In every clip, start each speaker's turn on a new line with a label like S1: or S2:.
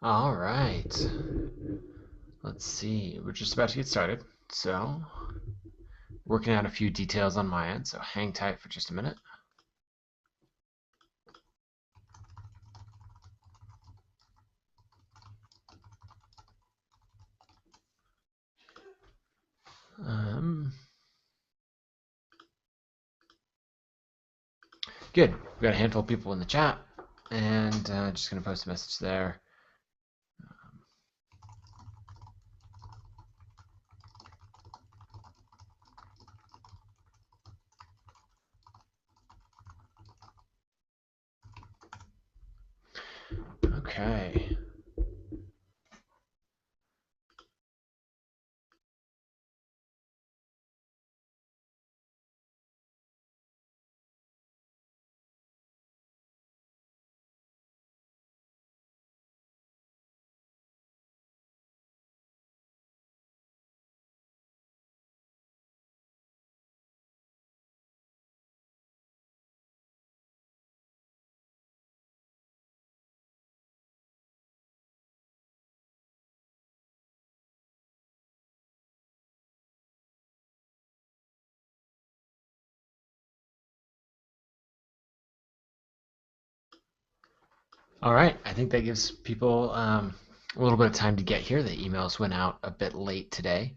S1: All right. Let's see. We're just about to get started. So, working out a few details on my end, so hang tight for just a minute. Good. We've got a handful of people in the chat, and just going to post a message there. Okay. All right. I think that gives people a little bit of time to get here. The emails went out a bit late today.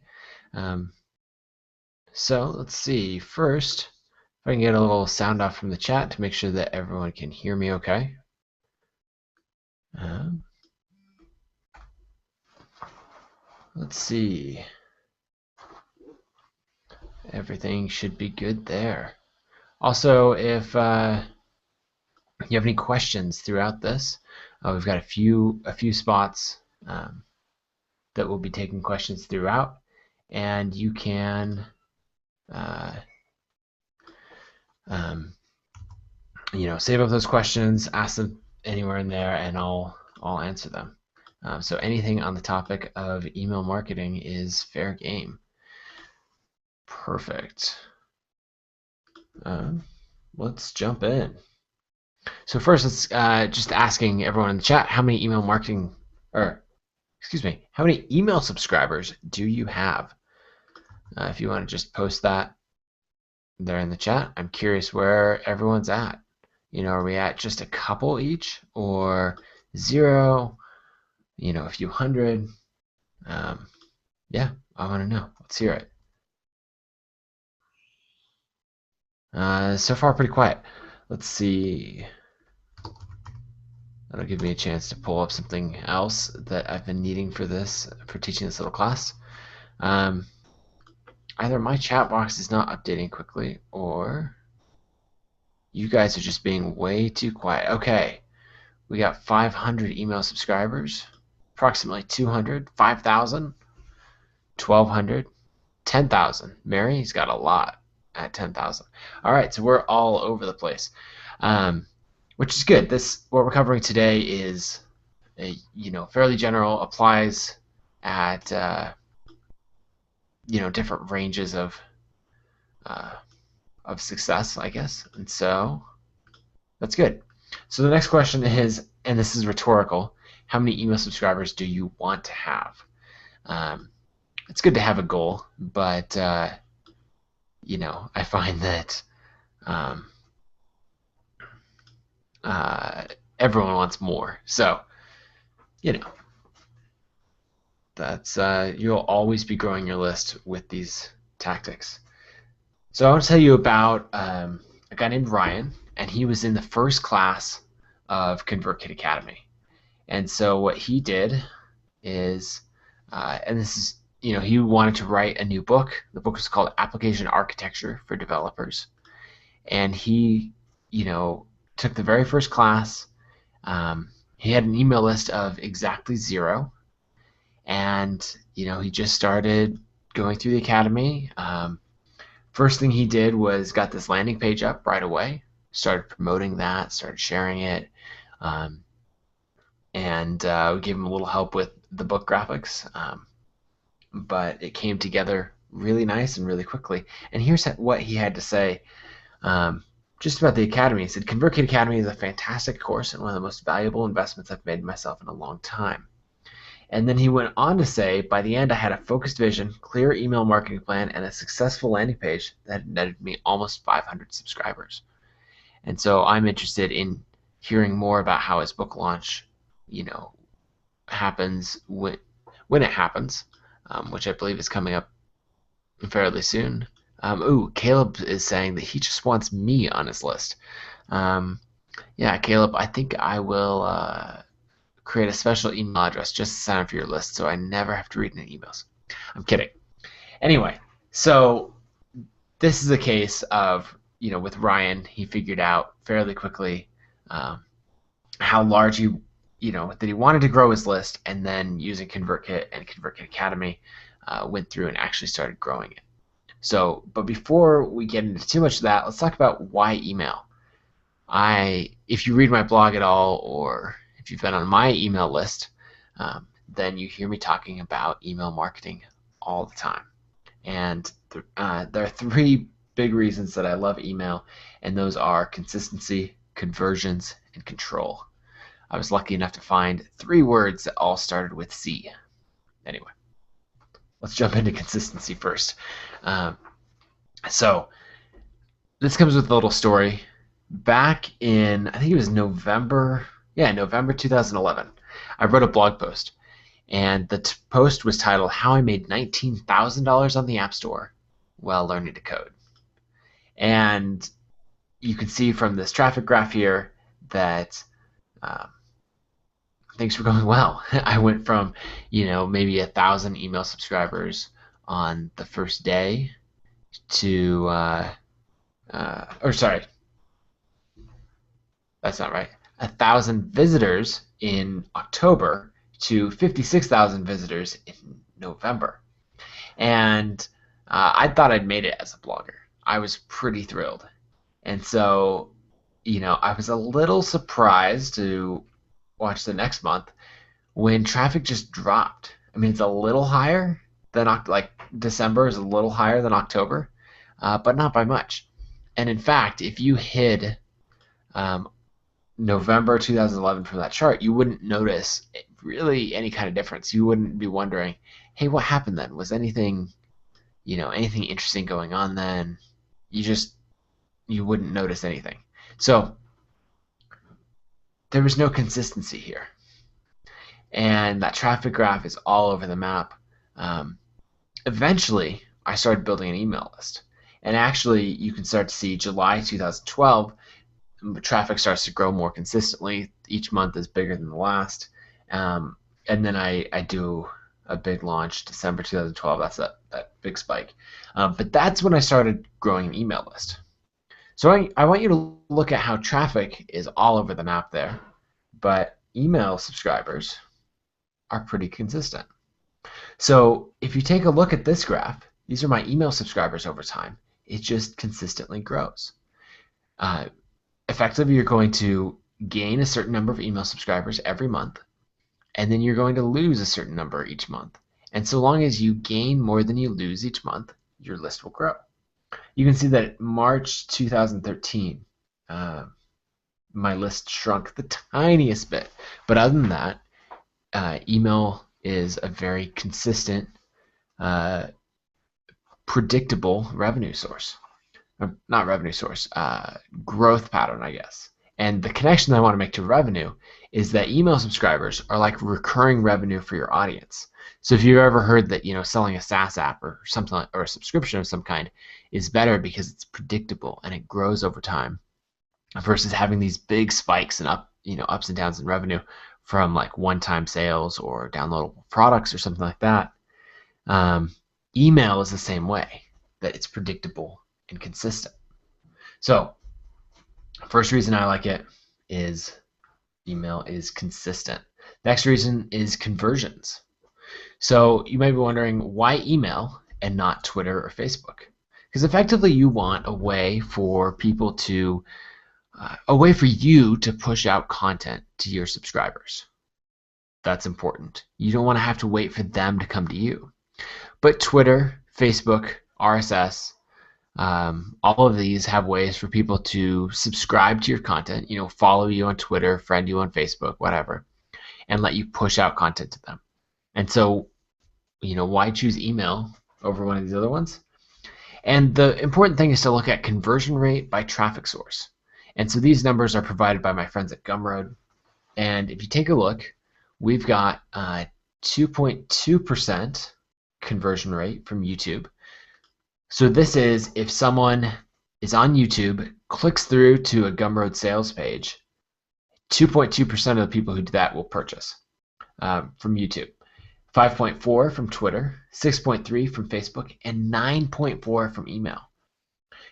S1: So let's see. First, if I can get a little sound off from the chat to make sure that everyone can hear me okay. Let's see. Everything should be good there. Also, if you have any questions throughout this, we've got a few spots that will be taking questions throughout, and you can save up those questions, ask them anywhere in there, and I'll answer them. So anything on the topic of email marketing is fair game. Perfect. Let's jump in. So first, let's just asking everyone in the chat, how many email subscribers do you have? If you want to just post that there in the chat, I'm curious where everyone's at. Are we at just a couple each, or 0? A few hundred? Yeah, I want to know. Let's hear it. So far, pretty quiet. Let's see. That'll give me a chance to pull up something else that I've been needing for teaching this little class. Either my chat box is not updating quickly, or you guys are just being way too quiet. Okay, we got 500 email subscribers, approximately 200, 5,000, 1,200, 10,000. Mary's got a lot at 10,000. All right, so we're all over the place, which is good. What we're covering today is fairly general, applies at different ranges of success, I guess. And so that's good. So the next question is, and this is rhetorical, how many email subscribers do you want to have? It's good to have a goal, but I find that everyone wants more. So that's you'll always be growing your list with these tactics. So I want to tell you about a guy named Ryan, and he was in the first class of ConvertKit Academy. And so what he did is, and this is, he wanted to write a new book. The book was called Application Architecture for Developers. And he, took the very first class. He had an email list of exactly 0. And, he just started going through the academy. First thing he did was got this landing page up right away, started promoting that, started sharing it, and we gave him a little help with the book graphics, but it came together really nice and really quickly. And here's what he had to say just about the Academy. He said, ConvertKit Academy is a fantastic course and one of the most valuable investments I've made in myself in a long time. And then he went on to say, by the end, I had a focused vision, clear email marketing plan, and a successful landing page that had netted me almost 500 subscribers. And so I'm interested in hearing more about how his book launch, happens when it happens, which I believe is coming up fairly soon. Caleb is saying that he just wants me on his list. Yeah, Caleb, I think I will create a special email address just to sign up for your list so I never have to read any emails. I'm kidding. Anyway, so this is a case of, with Ryan, he figured out fairly quickly how large that he wanted to grow his list, and then using ConvertKit and ConvertKit Academy, went through and actually started growing it. So, but before we get into too much of that, let's talk about why email. If you read my blog at all, or if you've been on my email list, then you hear me talking about email marketing all the time. And there are three big reasons that I love email, and those are consistency, conversions, and control. I was lucky enough to find three words that all started with C. Anyway, let's jump into consistency first. So this comes with a little story. Back in, I think it was November 2011, I wrote a blog post, and the post was titled "How I Made $19,000 on the App Store While Learning to Code." And you can see from this traffic graph here that things were going well. I went from, maybe 1,000 email subscribers on the first day to, sorry, that's not right. 1,000 visitors in October to 56,000 visitors in November. And I thought I'd made it as a blogger. I was pretty thrilled. And so, I was a little surprised to watch the next month when traffic just dropped. I mean, it's a little higher than, December is a little higher than October, but not by much. And in fact, if you hid November 2011 from that chart, you wouldn't notice really any kind of difference. You wouldn't be wondering, hey, what happened then? Was anything interesting going on then? You wouldn't notice anything. So there was no consistency here. And that traffic graph is all over the map. Eventually, I started building an email list. And actually, you can start to see July 2012, traffic starts to grow more consistently. Each month is bigger than the last. And then I do a big launch, December 2012. That's that big spike. But that's when I started growing an email list. So I want you to look at how traffic is all over the map there, but email subscribers are pretty consistent. So if you take a look at this graph, these are my email subscribers over time. It just consistently grows. Effectively, you're going to gain a certain number of email subscribers every month, and then you're going to lose a certain number each month. And so long as you gain more than you lose each month, your list will grow. You can see that March 2013, my list shrunk the tiniest bit. But other than that, email is a very consistent, predictable revenue source. Not revenue source, growth pattern, I guess. And the connection that I want to make to revenue is that email subscribers are like recurring revenue for your audience. So if you've ever heard that selling a SaaS app or something, or a subscription of some kind is better because it's predictable and it grows over time, versus having these big spikes and ups and downs in revenue from like one-time sales or downloadable products or something like that. Email is the same way, that it's predictable and consistent. So first reason I like it is email is consistent. Next reason is conversions. So you might be wondering, why email and not Twitter or Facebook? Because effectively you want a way for you to push out content to your subscribers. That's important. You don't want to have to wait for them to come to you. But Twitter, Facebook, RSS, all of these have ways for people to subscribe to your content, follow you on Twitter, friend you on Facebook, whatever, and let you push out content to them. And so, why choose email over one of these other ones? And the important thing is to look at conversion rate by traffic source. And so these numbers are provided by my friends at Gumroad. And if you take a look, we've got 2.2% conversion rate from YouTube. So this is if someone is on YouTube, clicks through to a Gumroad sales page, 2.2% of the people who do that will purchase from YouTube. 5.4 from Twitter, 6.3 from Facebook, and 9.4 from email.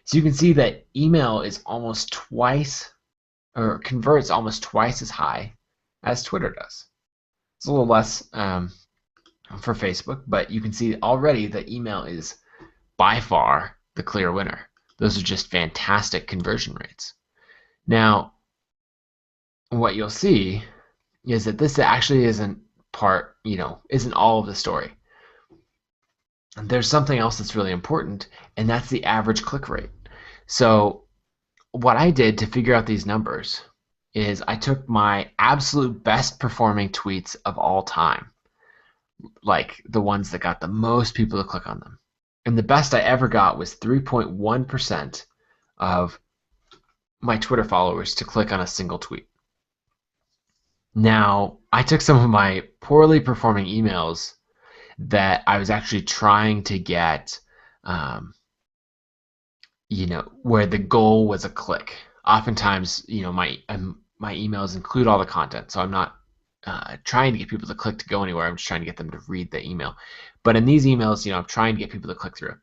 S1: So you can see that email is almost twice, or converts almost twice as high as Twitter does. It's a little less for Facebook, but you can see already that email is by far the clear winner. Those are just fantastic conversion rates. Now, what you'll see is that this actually isn't isn't all of the story. And there's something else that's really important, and that's the average click rate. So what I did to figure out these numbers is I took my absolute best performing tweets of all time, like the ones that got the most people to click on them. And the best I ever got was 3.1% of my Twitter followers to click on a single tweet. Now, I took some of my poorly performing emails that I was actually trying to get, where the goal was a click. Oftentimes, my emails include all the content, so I'm not trying to get people to click to go anywhere. I'm just trying to get them to read the email. But in these emails, I'm trying to get people to click through.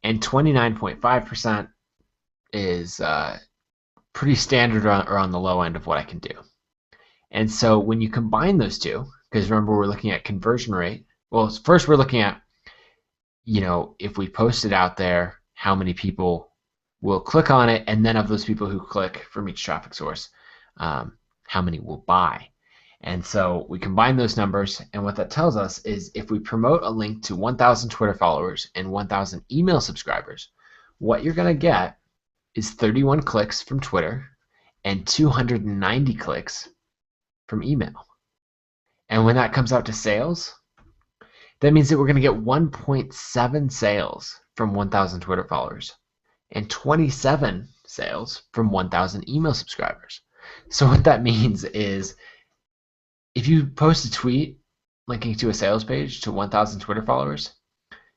S1: And 29.5% is pretty standard or on the low end of what I can do. And so when you combine those two, because remember we're looking at conversion rate. Well, first we're looking at, if we post it out there, how many people will click on it, and then of those people who click from each traffic source, how many will buy. And so we combine those numbers, and what that tells us is if we promote a link to 1,000 Twitter followers and 1,000 email subscribers, what you're going to get is 31 clicks from Twitter and 290 clicks from email. And when that comes out to sales, that means that we're going to get 1.7 sales from 1,000 Twitter followers and 27 sales from 1,000 email subscribers. So what that means is if you post a tweet linking to a sales page to 1,000 Twitter followers,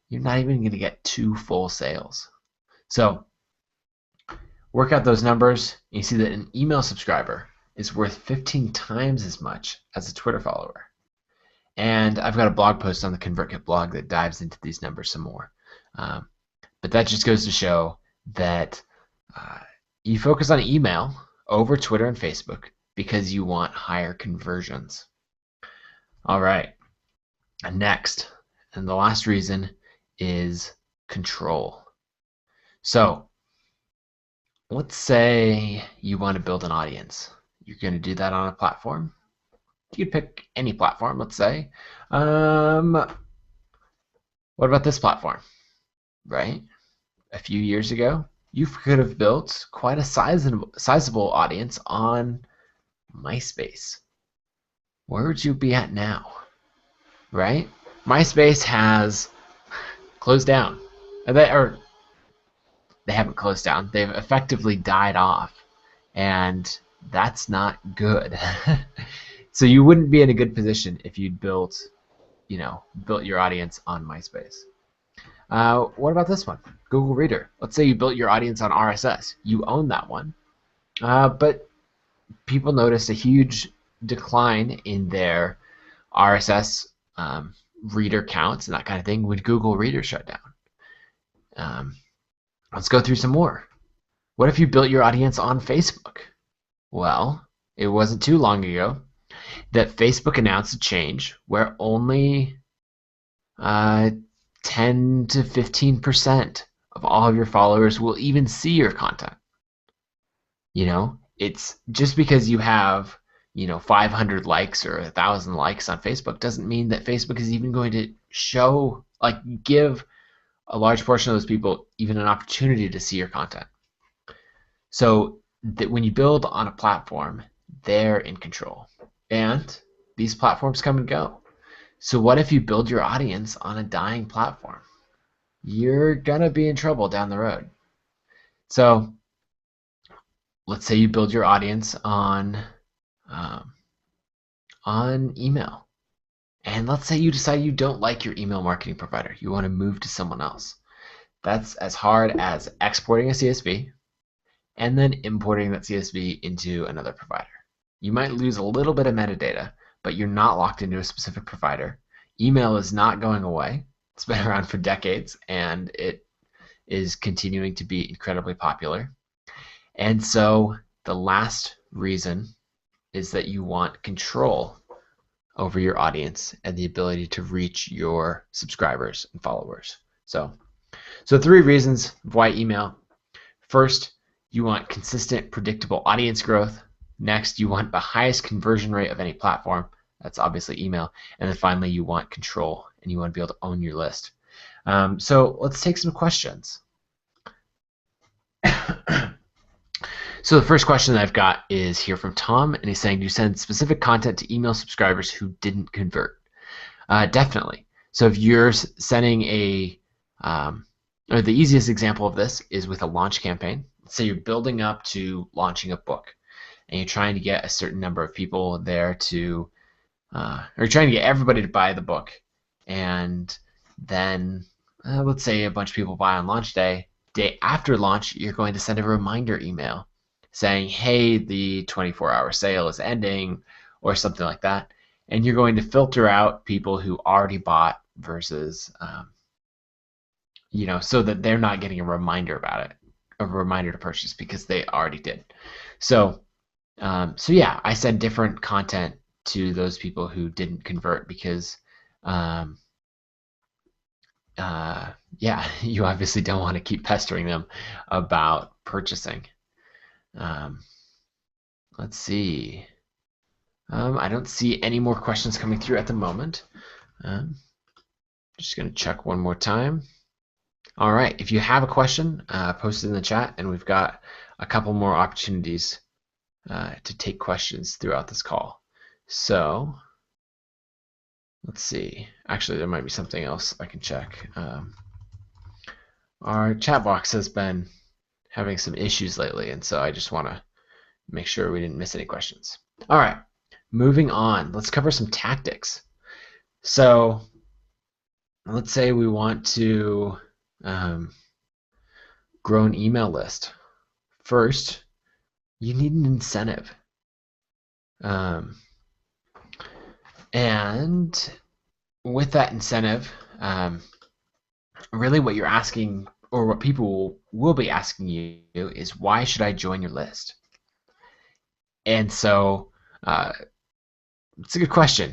S1: you're not even going to get 2 full sales. So work out those numbers, and you see that an email subscriber is worth 15 times as much as a Twitter follower. And I've got a blog post on the ConvertKit blog that dives into these numbers some more. But that just goes to show that you focus on email over Twitter and Facebook because you want higher conversions. All right. And next, and the last reason is control. So let's say you want to build an audience. You're going to do that on a platform. You could pick any platform, let's say. What about this platform? Right? A few years ago, you could have built quite a sizable audience on MySpace. Where would you be at now? Right? MySpace has closed down. They haven't closed down. They've effectively died off. And that's not good. So you wouldn't be in a good position if you'd built your audience on MySpace. What about this one? Google Reader. Let's say you built your audience on RSS. You own that one. But people noticed a huge decline in their RSS reader counts and that kind of thing when Google Reader shut down. Let's go through some more. What if you built your audience on Facebook? Well, it wasn't too long ago that Facebook announced a change where only 10 to 15% of all of your followers will even see your content. It's just because you have 500 likes or 1,000 likes on Facebook doesn't mean that Facebook is even going to give a large portion of those people even an opportunity to see your content. So that when you build on a platform, they're in control. And these platforms come and go. So what if you build your audience on a dying platform? You're gonna be in trouble down the road. So let's say you build your audience um, on email. And let's say you decide you don't like your email marketing provider. You want to move to someone else. That's as hard as exporting a CSV and then importing that CSV into another provider. You might lose a little bit of metadata, but you're not locked into a specific provider. Email is not going away. It's been around for decades and it is continuing to be incredibly popular. And so the last reason is that you want control over your audience and the ability to reach your subscribers and followers. So 3 reasons why email. First, you want consistent, predictable audience growth. Next, you want the highest conversion rate of any platform. That's obviously email. And then finally, you want control and you want to be able to own your list. So let's take some questions. So the first question that I've got is here from Tom, and he's saying, do you send specific content to email subscribers who didn't convert? Definitely. So if you're sending or the easiest example of this is with a launch campaign. Say you're building up to launching a book, and you're trying to get a certain number of people there to, or trying to get everybody to buy the book, and then let's say a bunch of people buy on launch day. Day after launch, you're going to send a reminder email saying, hey, the 24-hour sale is ending, or something like that. And you're going to filter out people who already bought versus, so that they're not getting a reminder about it, a reminder to purchase because they already did. So yeah, I send different content to those people who didn't convert because, yeah, you obviously don't want to keep pestering them about purchasing. Let's see. I don't see any more questions coming through at the moment. Just going to check one more time. All right, if you have a question, post it in the chat, and we've got a couple more opportunities to take questions throughout this call. So let's see. Actually, there might be something else I can check. Our chat box has been having some issues lately, and so I just want to make sure we didn't miss any questions. All right, moving on. Let's cover some tactics. So let's say we want to grow an email list. First, you need an incentive. And with that incentive, really what you're asking, or what people will be asking you, is why should I join your list? And so it's a good question.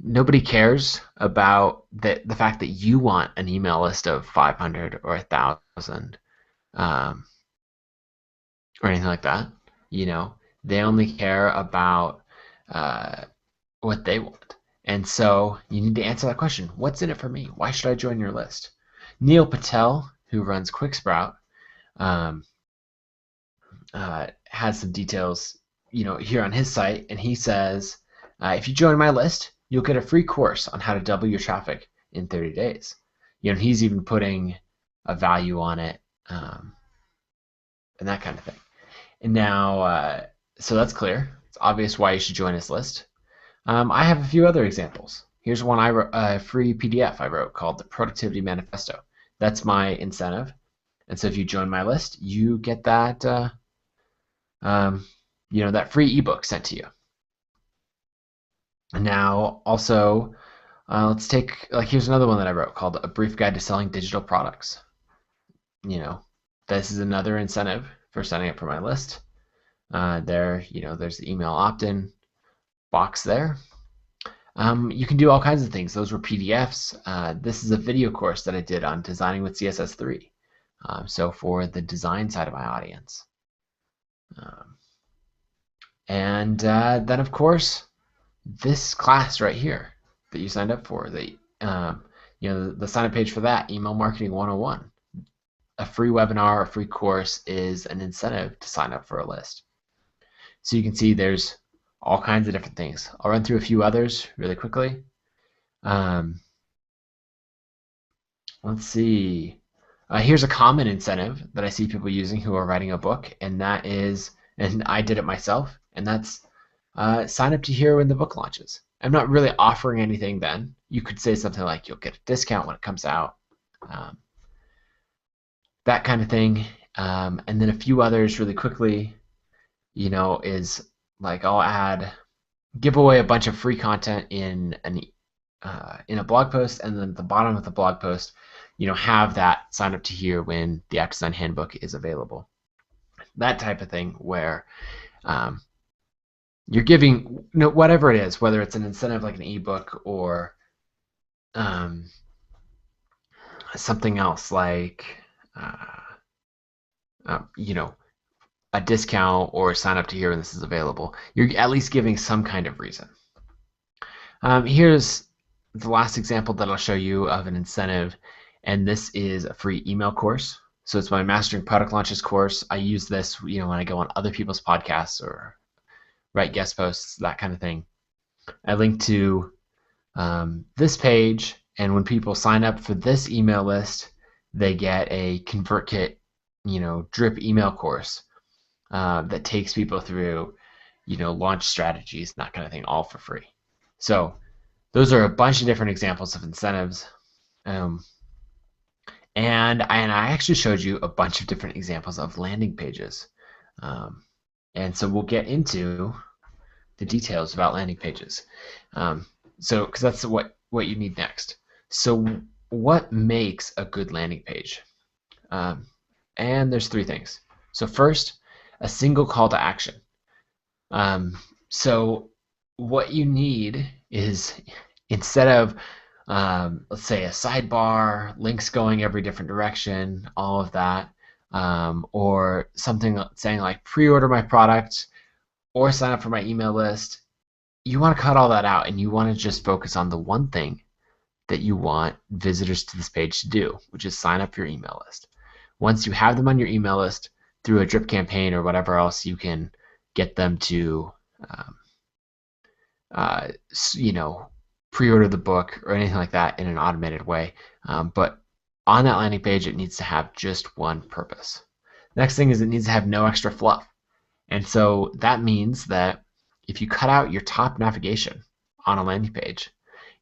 S1: Nobody cares about the fact that you want an email list of 500 or 1,000 or anything like that. They only care about what they want. And so you need to answer that question. What's in it for me? Why should I join your list? Neil Patel, who runs QuickSprout, has some details here on his site, and he says, if you join my list, you'll get a free course on how to double your traffic in 30 days. He's even putting a value on it, and that kind of thing. And now, so that's clear. It's obvious why you should join his list. I have a few other examples. Here's one I wrote, a free PDF I wrote called the Productivity Manifesto. That's my incentive. And so if you join my list, you get that, that free ebook sent to you. Now, also, let's take, here's another one that I wrote called A Brief Guide to Selling Digital Products. This is another incentive for signing up for my list. There's the email opt-in box there. You can do all kinds of things. Those were PDFs. This is a video course that I did on designing with CSS3. So for the design side of my audience. And then, of course, this class right here that you signed up for, the sign-up page for that, Email Marketing 101. A free webinar, a free course is an incentive to sign up for a list. So you can see there's all kinds of different things. I'll run through a few others really quickly. Um, let's see. Here's a common incentive that I see people using who are writing a book, and that is, and I did it myself, and that's sign up to hear when the book launches. I'm not really offering anything then. You could say something like you'll get a discount when it comes out, um, that kind of thing. And then a few others really quickly, is like I'll give away a bunch of free content in a blog post, and then at the bottom of the blog post, have that sign up to hear when the App Design Handbook is available. That type of thing where you're giving whatever it is, whether it's an incentive like an ebook or something else like a discount or sign up to hear when this is available. You're at least giving some kind of reason. Here's the last example that I'll show you of an incentive, and this is a free email course. So it's my Mastering Product Launches course. I use this, when I go on other people's podcasts or write guest posts, that kind of thing. I link to this page, and when people sign up for this email list, they get a ConvertKit, drip email course that takes people through, launch strategies, that kind of thing, all for free. So those are a bunch of different examples of incentives. And I actually showed you a bunch of different examples of landing pages. And so we'll get into the details about landing pages. Because that's what you need next. So what makes a good landing page? And there's three things. So first, a single call to action. So what you need is, instead of let's say a sidebar, links going every different direction, all of that, or something saying like pre-order my product or sign up for my email list, you want to cut all that out and you want to just focus on the one thing that you want visitors to this page to do, which is sign up for your email list. Once you have them on your email list, through a drip campaign or whatever else, you can get them to pre-order the book or anything like that in an automated way. But on that landing page, it needs to have just one purpose. Next thing is it needs to have no extra fluff. And so that means that if you cut out your top navigation on a landing page,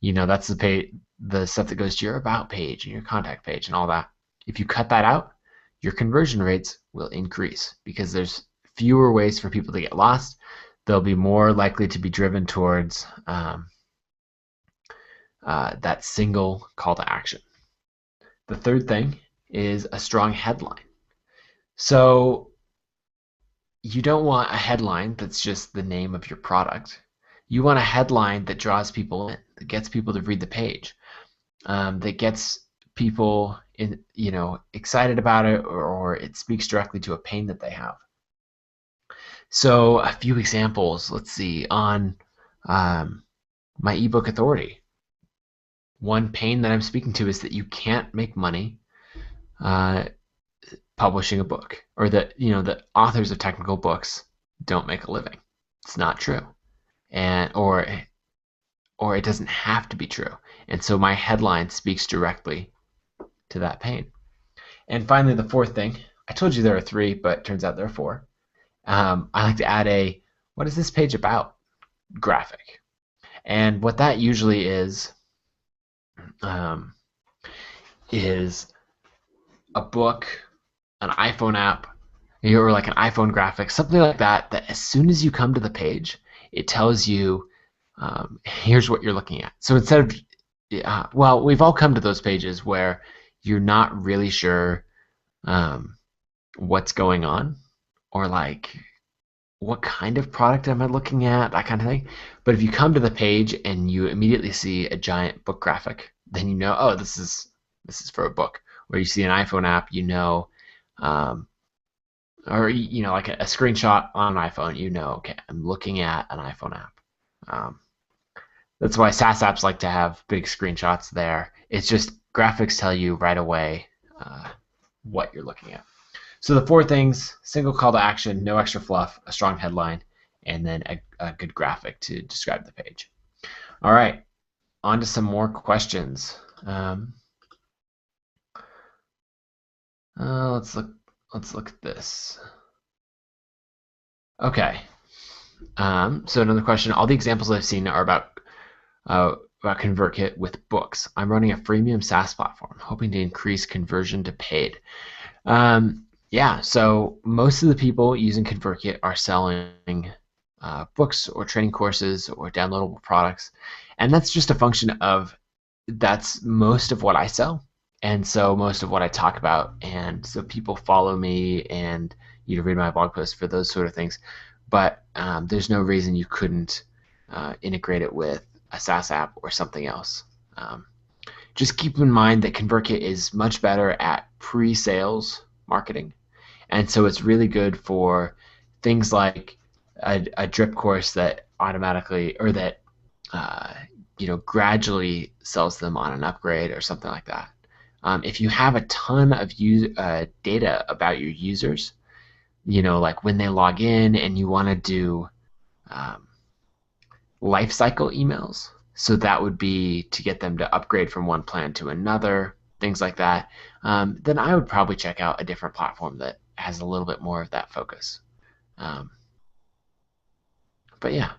S1: that's the stuff that goes to your about page and your contact page and all that. If you cut that out, your conversion rates will increase because there's fewer ways for people to get lost. They'll be more likely to be driven towards that single call to action. The third thing is a strong headline. So you don't want a headline that's just the name of your product. You want a headline that draws people in, that gets people to read the page, that gets people excited about it, or it speaks directly to a pain that they have. So a few examples. Let's see, on my ebook authority, one pain that I'm speaking to is that you can't make money publishing a book, or that the authors of technical books don't make a living. It's not true, or it doesn't have to be true. And so my headline speaks directly to that pain. And finally, the fourth thing, I told you there are three, but it turns out there are four. I like to add a "what is this page about" graphic. And what that usually is a book, an iPhone app, or like an iPhone graphic, something like that, that as soon as you come to the page, it tells you, here's what you're looking at. So instead of, we've all come to those pages where you're not really sure what's going on, or like, what kind of product am I looking at, that kind of thing. But if you come to the page and you immediately see a giant book graphic, then you know, oh, this is for a book. Or you see an iPhone app, or like a screenshot on an iPhone, okay, I'm looking at an iPhone app. That's why SaaS apps like to have big screenshots there. It's just graphics tell you right away what you're looking at. So the four things: single call to action, no extra fluff, a strong headline, and then a good graphic to describe the page. All right. on to some more questions. Let's look at this. Okay. So another question. All the examples I've seen are about ConvertKit with books. I'm running a freemium SaaS platform, hoping to increase conversion to paid. Yeah, so most of the people using ConvertKit are selling books or training courses or downloadable products, and that's just a function of that's most of what I sell, and so most of what I talk about, and so people follow me and read my blog posts for those sort of things. But there's no reason you couldn't integrate it with a SaaS app or something else. Just keep in mind that ConvertKit is much better at pre-sales marketing, and so it's really good for things like a drip course that automatically or that gradually sells them on an upgrade or something like that. If you have a ton of data about your users, like when they log in, and you want to do life cycle emails, so that would be to get them to upgrade from one plan to another, things like that, then I would probably check out a different platform that has a little bit more of that focus. But yeah.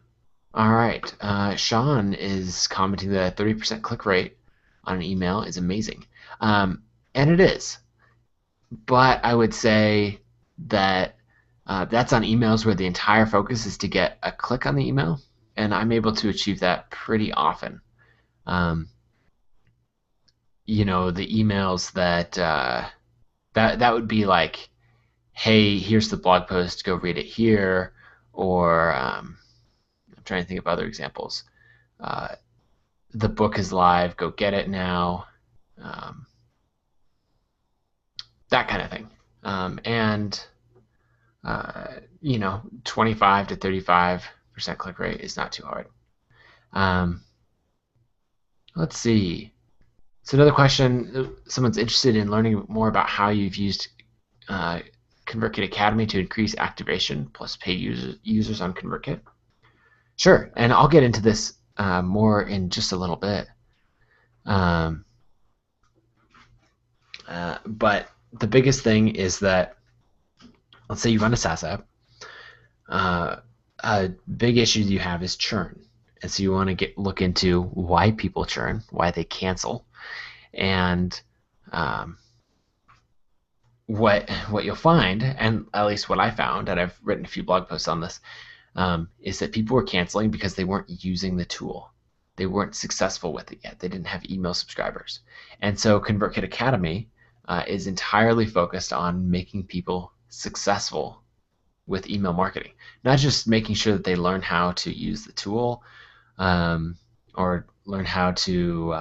S1: All right. Sean is commenting that a 30% click rate on an email is amazing. And it is. But I would say that that's on emails where the entire focus is to get a click on the email. And I'm able to achieve that pretty often. The emails that would be like, hey, here's the blog post, go read it here. Or I'm trying to think of other examples. The book is live, go get it now. That kind of thing. And 25 to 35% click rate is not too hard. Let's see. So another question, someone's interested in learning more about how you've used ConvertKit Academy to increase activation plus paid users on ConvertKit. Sure, and I'll get into this more in just a little bit. But the biggest thing is that, let's say you run a SaaS app, a big issue you have is churn. And so you want to look into why people churn, why they cancel, and what you'll find, and at least what I found, and I've written a few blog posts on this, is that people were canceling because they weren't using the tool. They weren't successful with it yet. They didn't have email subscribers. And so ConvertKit Academy is entirely focused on making people successful with email marketing, not just making sure that they learn how to use the tool or learn how to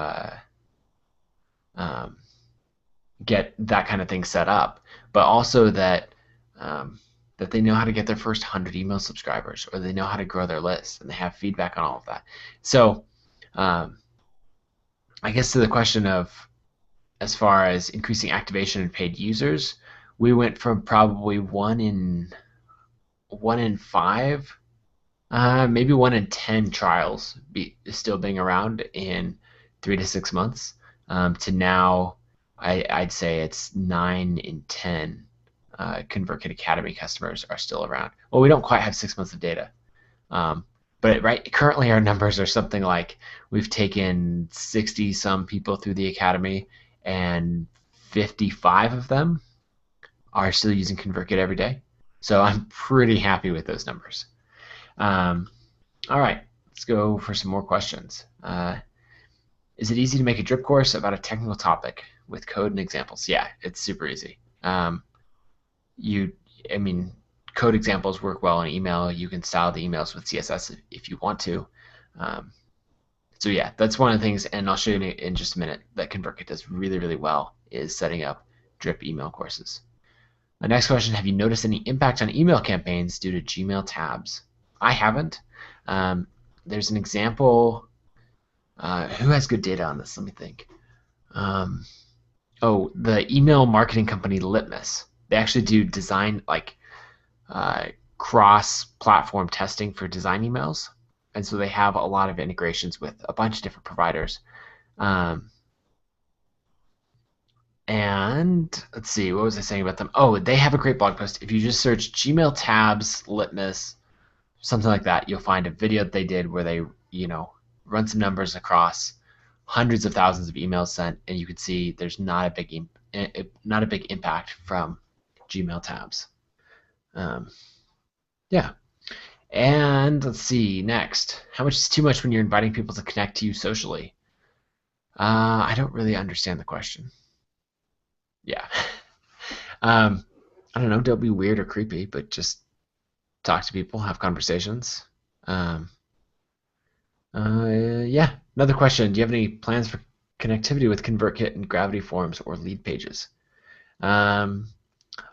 S1: get that kind of thing set up, but also that they know how to get their first 100 email subscribers, or they know how to grow their list, and they have feedback on all of that. So I guess to the question of, as far as increasing activation and paid users, we went from probably 1 in 5, maybe 1 in 10 trials still being around in 3 to 6 months, to now I'd say it's 9 in 10 ConvertKit Academy customers are still around. Well, we don't quite have 6 months of data, but currently our numbers are something like we've taken 60 some people through the Academy, and 55 of them are still using ConvertKit every day. So I'm pretty happy with those numbers. All right, let's go for some more questions. Is it easy to make a drip course about a technical topic with code and examples? Yeah, it's super easy. Code examples work well in email. You can style the emails with CSS if you want to. So yeah, that's one of the things, and I'll show you in just a minute, that ConvertKit does really, really well, is setting up drip email courses. The next question, have you noticed any impact on email campaigns due to Gmail tabs? I haven't. There's an example. Who has good data on this? Let me think. The email marketing company Litmus. They actually do design, cross-platform testing for design emails. and so they have a lot of integrations with a bunch of different providers. And let's see, what was I saying about them? Oh, they have a great blog post. If you just search Gmail tabs, litmus, something like that, you'll find a video that they did where they, run some numbers across hundreds of thousands of emails sent, and you can see there's not a big impact from Gmail tabs. Yeah. And let's see, next. How much is too much when you're inviting people to connect to you socially? I don't really understand the question. Yeah. I don't know, don't be weird or creepy, but just talk to people, have conversations. Yeah. Another question. Do you have any plans for connectivity with ConvertKit and Gravity Forms or lead pages?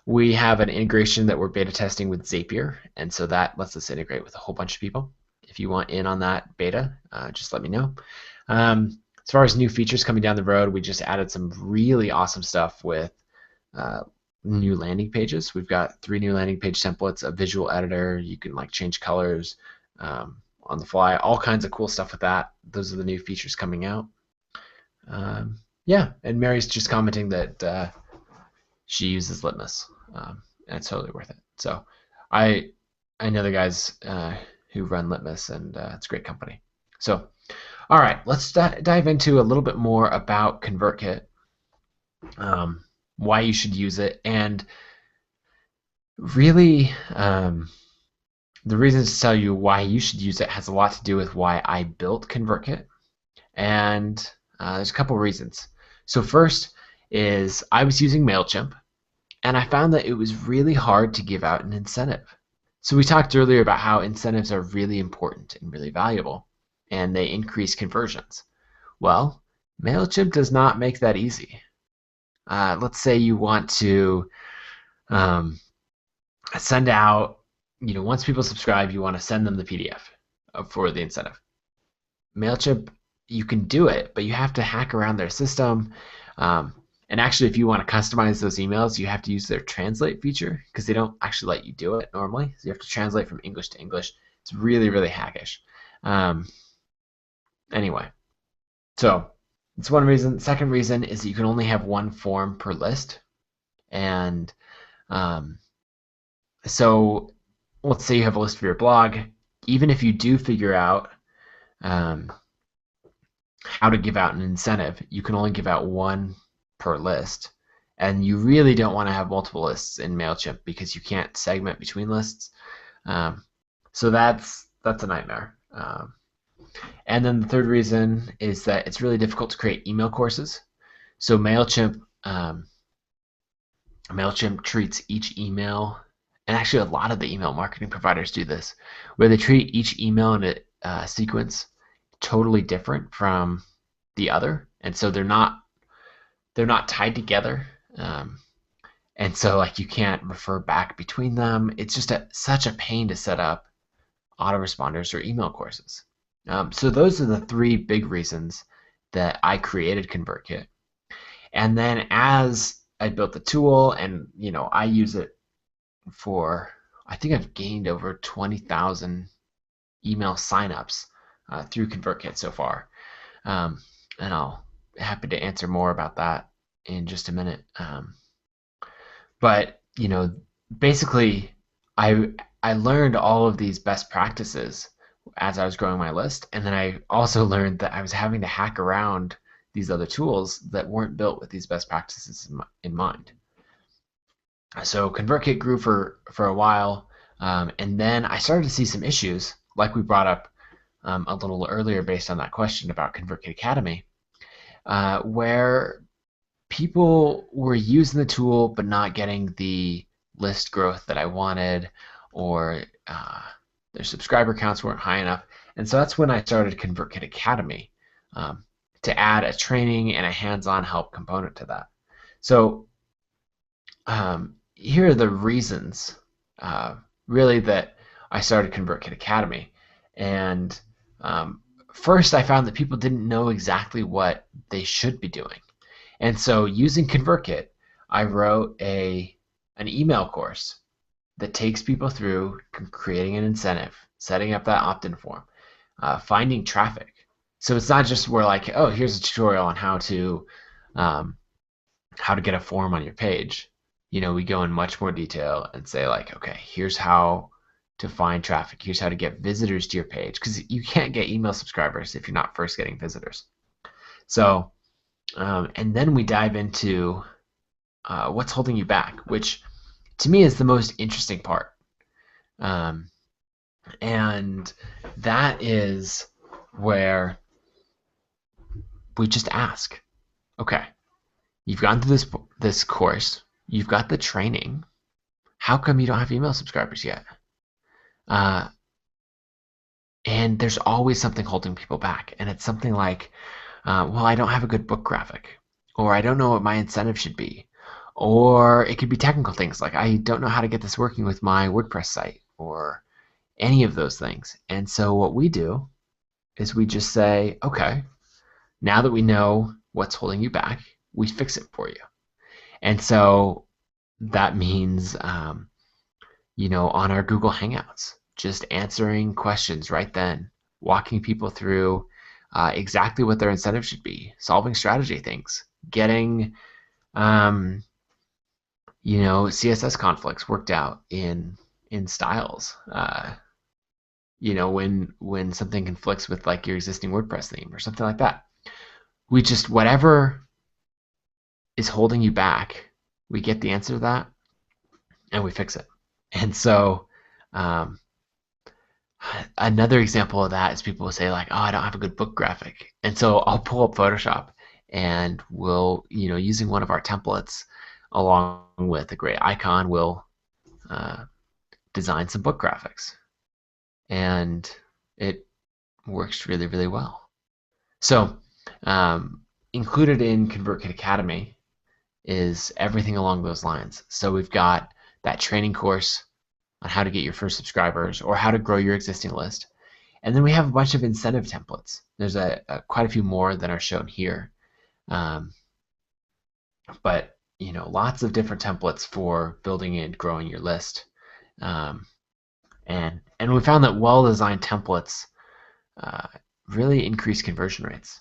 S1: We have an integration that we're beta testing with Zapier, and so that lets us integrate with a whole bunch of people. If you want in on that beta, just let me know. As far as new features coming down the road, we just added some really awesome stuff with new landing pages. We've got 3 new landing page templates, a visual editor. You can change colors on the fly, all kinds of cool stuff with that. Those are the new features coming out. Yeah, and Mary's just commenting that she uses Litmus, and it's totally worth it. So I know the guys who run Litmus, and it's a great company. So all right, let's dive into a little bit more about ConvertKit, why you should use it, and really the reasons to tell you why you should use it has a lot to do with why I built ConvertKit, and there's a couple reasons. So first is I was using MailChimp, and I found that it was really hard to give out an incentive. So we talked earlier about how incentives are really important and really valuable, and they increase conversions. Well, MailChimp does not make that easy. Let's say you want to send out, once people subscribe, you want to send them the PDF for the incentive. MailChimp, you can do it, but you have to hack around their system. And actually, if you want to customize those emails, you have to use their translate feature because they don't actually let you do it normally. So you have to translate from English to English. It's really, really hackish. Anyway, so that's one reason. Second reason is that you can only have one form per list. And so let's say you have a list for your blog. Even if you do figure out how to give out an incentive, you can only give out one per list. And you really don't want to have multiple lists in MailChimp because you can't segment between lists. So that's a nightmare. And then the third reason is that it's really difficult to create email courses. So MailChimp treats each email, and actually a lot of the email marketing providers do this, where they treat each email in a sequence totally different from the other, and so they're not tied together, and so you can't refer back between them. It's just such a pain to set up autoresponders or email courses. So those are the 3 big reasons that I created ConvertKit. And then as I built the tool, and I use it for, I think I've gained over 20,000 email signups through ConvertKit so far. And I'll be happy to answer more about that in just a minute. But basically, I learned all of these best practices as I was growing my list, and then I also learned that I was having to hack around these other tools that weren't built with these best practices in mind. So ConvertKit grew for a while, and then I started to see some issues, like we brought up a little earlier based on that question about ConvertKit Academy, where people were using the tool but not getting the list growth that I wanted, or their subscriber counts weren't high enough. And so that's when I started ConvertKit Academy to add a training and a hands-on help component to that. So here are the reasons really that I started ConvertKit Academy. And first I found that people didn't know exactly what they should be doing. And so using ConvertKit, I wrote an email course that takes people through creating an incentive, setting up that opt-in form, finding traffic. So it's not just we're like, oh, here's a tutorial on um, how to get a form on your page. We go in much more detail and say like, okay, here's how to find traffic. Here's how to get visitors to your page, because you can't get email subscribers if you're not first getting visitors. So, and then we dive into what's holding you back, which to me is the most interesting part. And that is where we just ask, okay, you've gone through this course, you've got the training. How come you don't have email subscribers yet? And there's always something holding people back. And it's something like, well, I don't have a good book graphic, or I don't know what my incentive should be. Or it could be technical things like I don't know how to get this working with my WordPress site, or any of those things. And so what we do is we just say, okay, now that we know what's holding you back, we fix it for you. And so that means, on our Google Hangouts, just answering questions right then, walking people through exactly what their incentive should be, solving strategy things, getting, CSS conflicts worked out in styles. When something conflicts with like your existing WordPress theme or something like that. We just, whatever is holding you back, we get the answer to that and we fix it. And so another example of that is people will say like, oh, I don't have a good book graphic. And so I'll pull up Photoshop and we'll, using one of our templates along with a great icon, we'll design some book graphics. And it works really, really well. So included in ConvertKit Academy is everything along those lines. So we've got that training course on how to get your first subscribers or how to grow your existing list. And then we have a bunch of incentive templates. There's quite a few more than are shown here. But lots of different templates for building and growing your list. And we found that well-designed templates really increase conversion rates.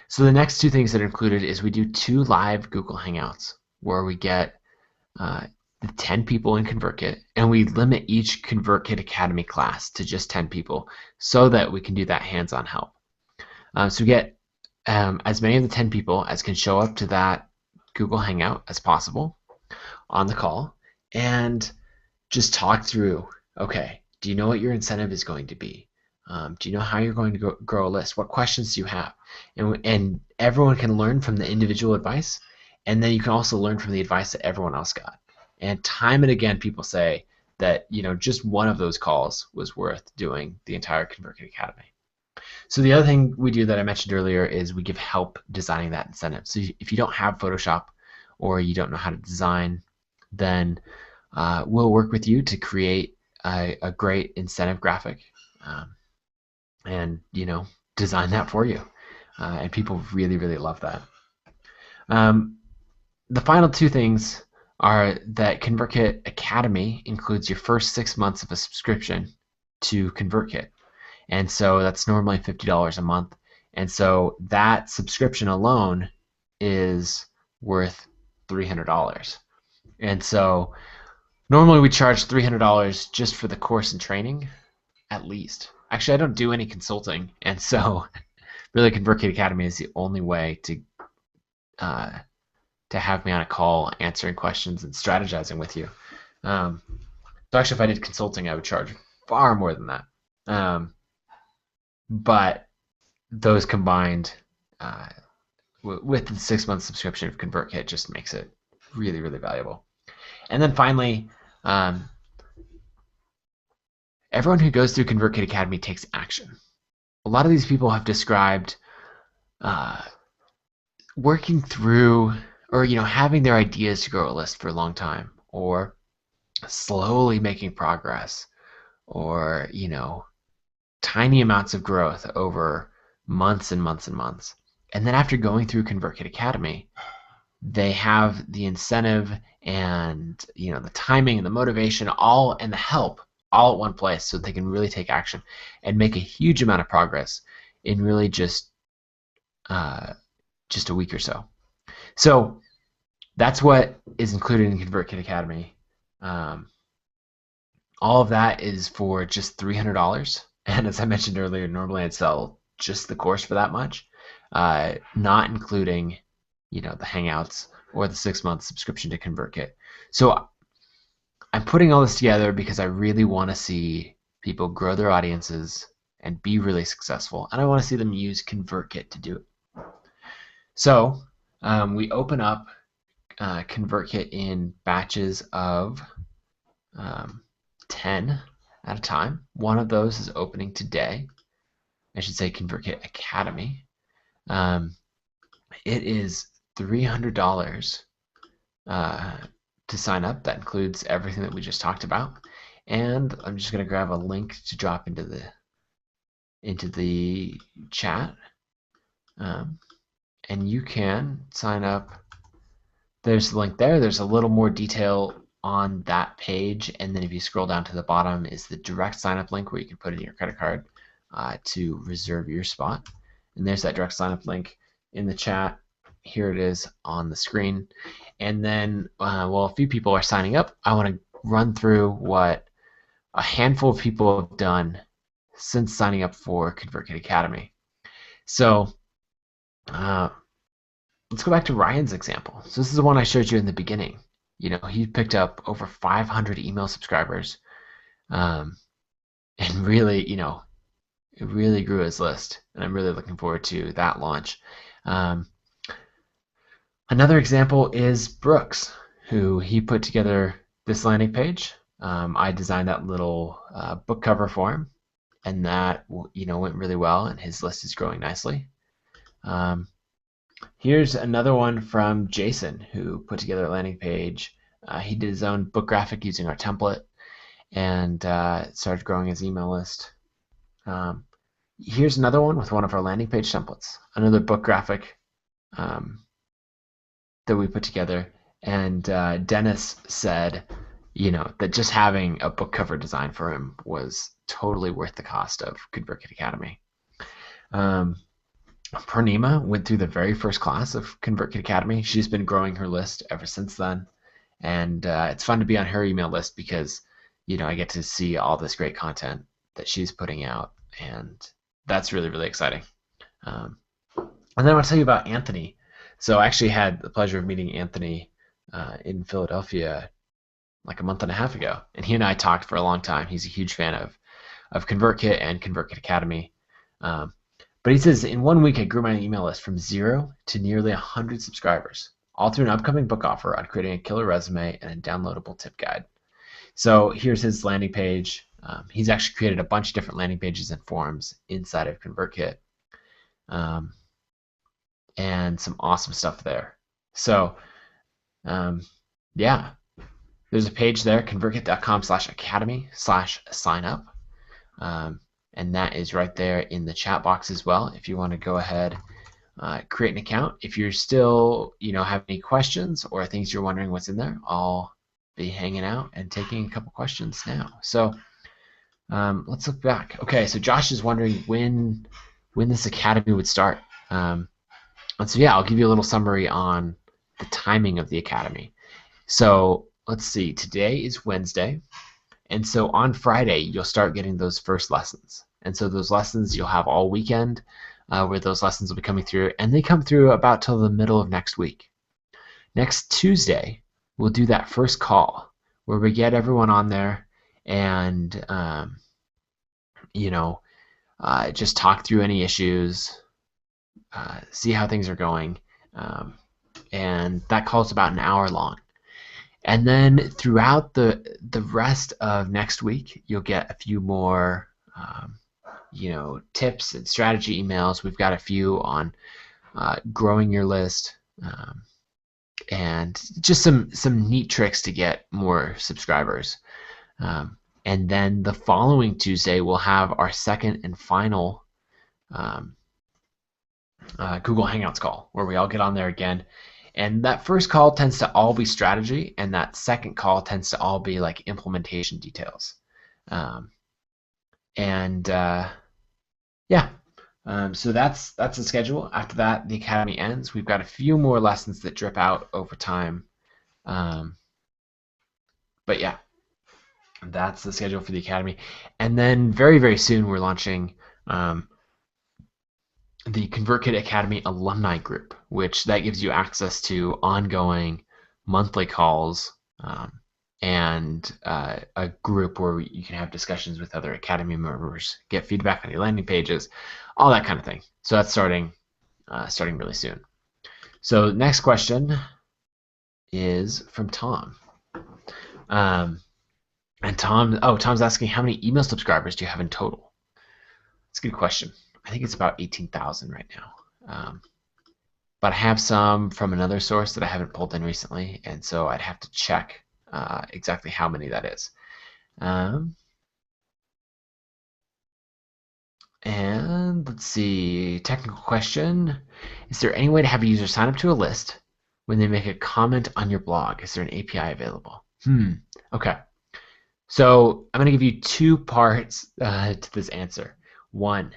S1: So the next two things that are included is we do 2 live Google Hangouts where we get the 10 people in ConvertKit, and we limit each ConvertKit Academy class to just 10 people so that we can do that hands-on help. So we get as many of the 10 people as can show up to that Google Hangout as possible on the call and just talk through, okay, do you know what your incentive is going to be? Do you know how you're going to grow a list? What questions do you have? And everyone can learn from the individual advice, and then you can also learn from the advice that everyone else got. And time and again, people say that just one of those calls was worth doing the entire ConvertKit Academy. So the other thing we do that I mentioned earlier is we give help designing that incentive. So if you don't have Photoshop or you don't know how to design, then we'll work with you to create a great incentive graphic and design that for you. And people really, really love that. The final 2 things are that ConvertKit Academy includes your first 6 months of a subscription to ConvertKit. And so that's normally $50 a month. And so that subscription alone is worth $300. And so normally we charge $300 just for the course and training, at least. Actually, I don't do any consulting, and so really ConvertKit Academy is the only way to have me on a call answering questions and strategizing with you. So actually, if I did consulting, I would charge far more than that. But those combined with the 6-month subscription of ConvertKit just makes it really, really valuable. And then finally, everyone who goes through ConvertKit Academy takes action. A lot of these people have described working through or having their ideas to grow a list for a long time, or slowly making progress, or tiny amounts of growth over months and months and months. And then after going through ConvertKit Academy, they have the incentive and the timing and the motivation all and the help all at one place so they can really take action and make a huge amount of progress in really just a week or so. So that's what is included in ConvertKit Academy. All of that is for just $300. And as I mentioned earlier, normally I'd sell just the course for that much, not including, the Hangouts or the 6-month subscription to ConvertKit. So I'm putting all this together because I really want to see people grow their audiences and be really successful, and I want to see them use ConvertKit to do it. So we open up ConvertKit in batches of 10 at a time. One of those is opening today. I should say ConvertKit Academy. It is $300 to sign up. That includes everything that we just talked about. And I'm just going to grab a link to drop into the chat. And you can sign up. There's the link there. There's a little more detail on that page, and then if you scroll down to the bottom is the direct sign up link where you can put in your credit card to reserve your spot. And there's that direct sign up link in the chat. Here it is on the screen. And then while a few people are signing up, I want to run through what a handful of people have done since signing up for ConvertKit Academy. So let's go back to Ryan's example. So this is the one I showed you in the beginning. He picked up over 500 email subscribers, and really, it really grew his list. And I'm really looking forward to that launch. Another example is Brooks, who he put together this landing page. I designed that little book cover for him, and that went really well, and his list is growing nicely. Here's another one from Jason, who put together a landing page. He did his own book graphic using our template and started growing his email list. Here's another one with one of our landing page templates, another book graphic that we put together. And Dennis said, that just having a book cover design for him was totally worth the cost of ConvertKit Academy. Purnima went through the very first class of ConvertKit Academy. She's been growing her list ever since then. And it's fun to be on her email list because, I get to see all this great content that she's putting out. And that's really, really exciting. And then I want to tell you about Anthony. So I actually had the pleasure of meeting Anthony in Philadelphia like a month and a half ago. And he and I talked for a long time. He's a huge fan of ConvertKit and ConvertKit Academy. But he says, in 1 week, I grew my email list from 0 to nearly 100 subscribers, all through an upcoming book offer on creating a killer resume and a downloadable tip guide. So here's his landing page. He's actually created a bunch of different landing pages and forums inside of ConvertKit, and some awesome stuff there. So yeah, there's a page there, convertkit.com/academy/sign-up. And that is right there in the chat box as well. If you want to go ahead, create an account. If you're still, have any questions or things you're wondering what's in there, I'll be hanging out and taking a couple questions now. So let's look back. Okay, so Josh is wondering when this academy would start. And so yeah, I'll give you a little summary on the timing of the academy. So let's see. Today is Wednesday. And so on Friday, you'll start getting those first lessons. And so those lessons you'll have all weekend where those lessons will be coming through. And they come through about till the middle of next week. Next Tuesday, we'll do that first call where we get everyone on there and, just talk through any issues, see how things are going. And that call is about an hour long. And then throughout the rest of next week, you'll get a few more, tips and strategy emails. We've got a few on growing your list and just some neat tricks to get more subscribers. And then the following Tuesday, we'll have our second and final Google Hangouts call where we all get on there again. And that first call tends to all be strategy, and that second call tends to all be like implementation details. Um, and yeah, so that's the schedule. After that, the academy ends. We've got a few more lessons that drip out over time. But yeah, that's the schedule for the academy. And then very, very soon we're launching the ConvertKit Academy alumni group, which that gives you access to ongoing monthly calls and a group where you can have discussions with other Academy members, get feedback on your landing pages, all that kind of thing. So that's starting really soon. So next question is from Tom. And Tom's asking, how many email subscribers do you have in total? That's a good question. I think it's about 18,000 right now. But I have some from another source that I haven't pulled in recently, and so I'd have to check exactly how many that is. And let's see, technical question. Is there any way to have a user sign up to a list when they make a comment on your blog? Is there an API available? Okay. So I'm going to give you two parts to this answer. One,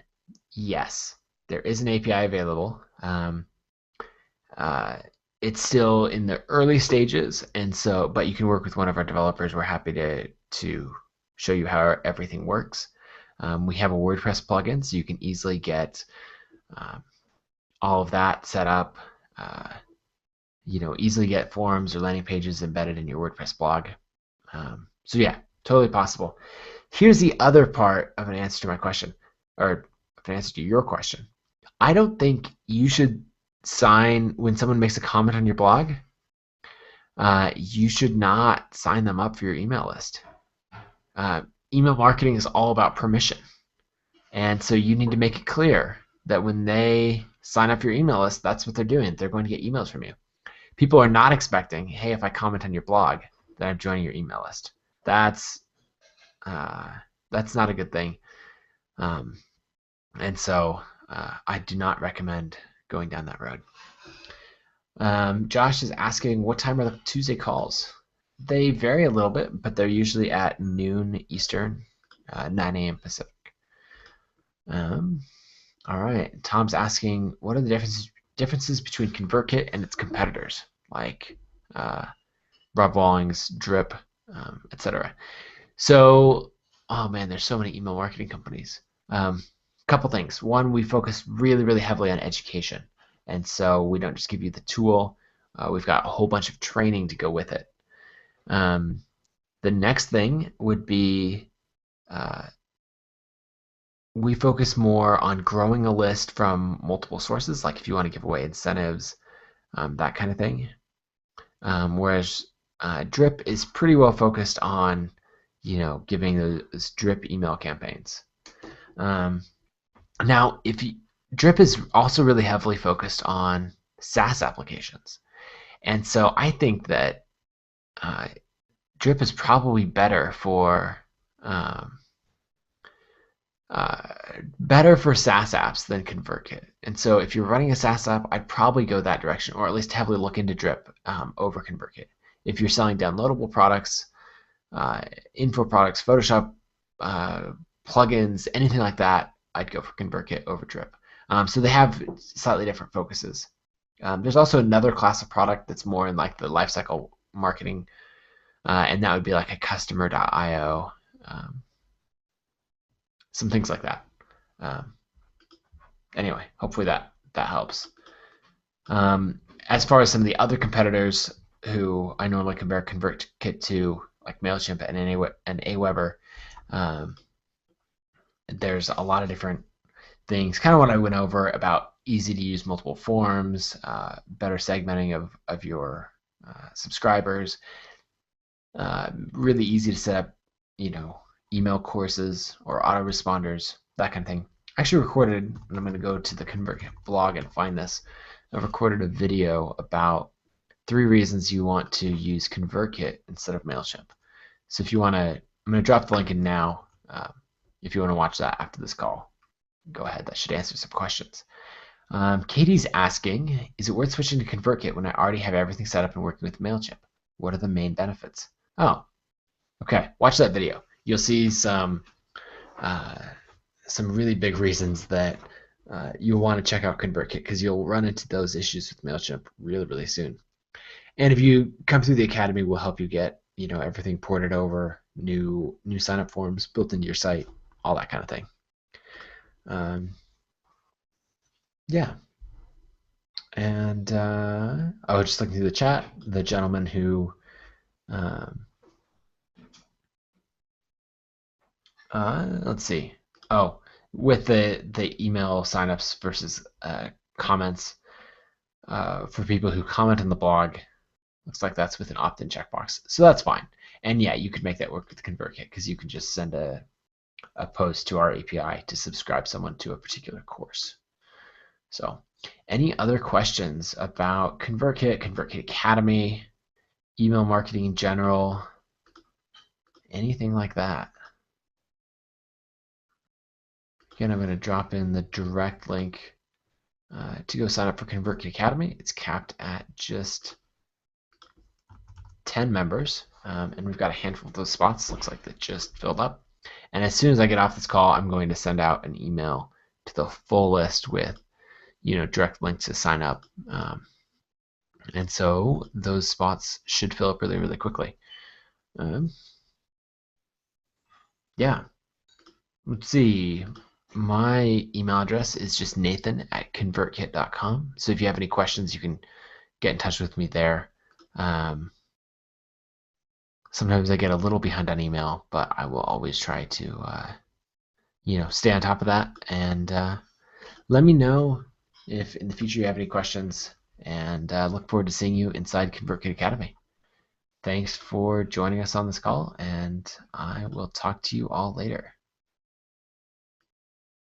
S1: yes, there is an API available. It's still in the early stages, and so, but you can work with one of our developers. We're happy to show you how everything works. We have a WordPress plugin, so you can easily get all of that set up. Easily get forms or landing pages embedded in your WordPress blog. So yeah, totally possible. Here's the other part of an answer to my question, or an answer to your question. I don't think you should sign when someone makes a comment on your blog. You should not sign them up for your email list. Email marketing is all about permission, and so you need to make it clear that when they sign up for your email list, that's what they're doing. They're going to get emails from you. People are not expecting, hey, if I comment on your blog, that I'm joining your email list. That's not a good thing. And so I do not recommend going down that road. Josh is asking, what time are the Tuesday calls? They vary a little bit, but they're usually at noon Eastern, 9 a.m. Pacific. All right. Tom's asking, what are the differences between ConvertKit and its competitors, like Rob Walling's Drip, etc. So, oh man, there's so many email marketing companies. Couple things. One, we focus really, really heavily on education. And so we don't just give you the tool. We've got a whole bunch of training to go with it. The next thing would be we focus more on growing a list from multiple sources, like if you want to give away incentives, that kind of thing. Whereas Drip is pretty well focused on, giving those drip email campaigns. Now, Drip is also really heavily focused on SaaS applications, and so I think that Drip is probably better for SaaS apps than ConvertKit. And so if you're running a SaaS app, I'd probably go that direction, or at least heavily look into Drip over ConvertKit. If you're selling downloadable products, info products, Photoshop plugins, anything like that, I'd go for ConvertKit over Drip. So they have slightly different focuses. There's also another class of product that's more in like the lifecycle marketing, and that would be like a customer.io, some things like that. Anyway, hopefully that helps. As far as some of the other competitors who I normally compare ConvertKit to, like MailChimp and Aweber, there's a lot of different things. Kind of what I went over about easy to use multiple forms, better segmenting of your subscribers, really easy to set up, email courses or autoresponders, that kind of thing. I actually recorded, and I'm going to go to the ConvertKit blog and find this. I've recorded a video about 3 reasons you want to use ConvertKit instead of MailChimp. So if you want to, I'm going to drop the link in now. If you want to watch that after this call, go ahead. That should answer some questions. Katie's asking, is it worth switching to ConvertKit when I already have everything set up and working with MailChimp? What are the main benefits? Oh, okay. Watch that video. you'll see some really big reasons that you'll want to check out ConvertKit, because you'll run into those issues with MailChimp really, really soon. And if you come through the academy, we'll help you get everything ported over, new sign up forms built into your site, all that kind of thing. Yeah. And I was just looking through the chat. The gentleman who let's see. Oh, with the email signups versus comments for people who comment on the blog, looks like that's with an opt-in checkbox. So that's fine. And yeah, you could make that work with ConvertKit, because you can just send a post to our API to subscribe someone to a particular course. So any other questions about ConvertKit, ConvertKit Academy, email marketing in general, anything like that? Again, I'm going to drop in the direct link to go sign up for ConvertKit Academy. It's capped at just 10 members, and we've got a handful of those spots. Looks like they just filled up. And as soon as I get off this call, I'm going to send out an email to the full list with direct links to sign up. And so those spots should fill up really, really quickly. Yeah. Let's see. My email address is just nathan@convertkit.com. So if you have any questions, you can get in touch with me there. Sometimes I get a little behind on email, but I will always try to, stay on top of that. And let me know if in the future you have any questions. And look forward to seeing you inside ConvertKit Academy. Thanks for joining us on this call, and I will talk to you all later.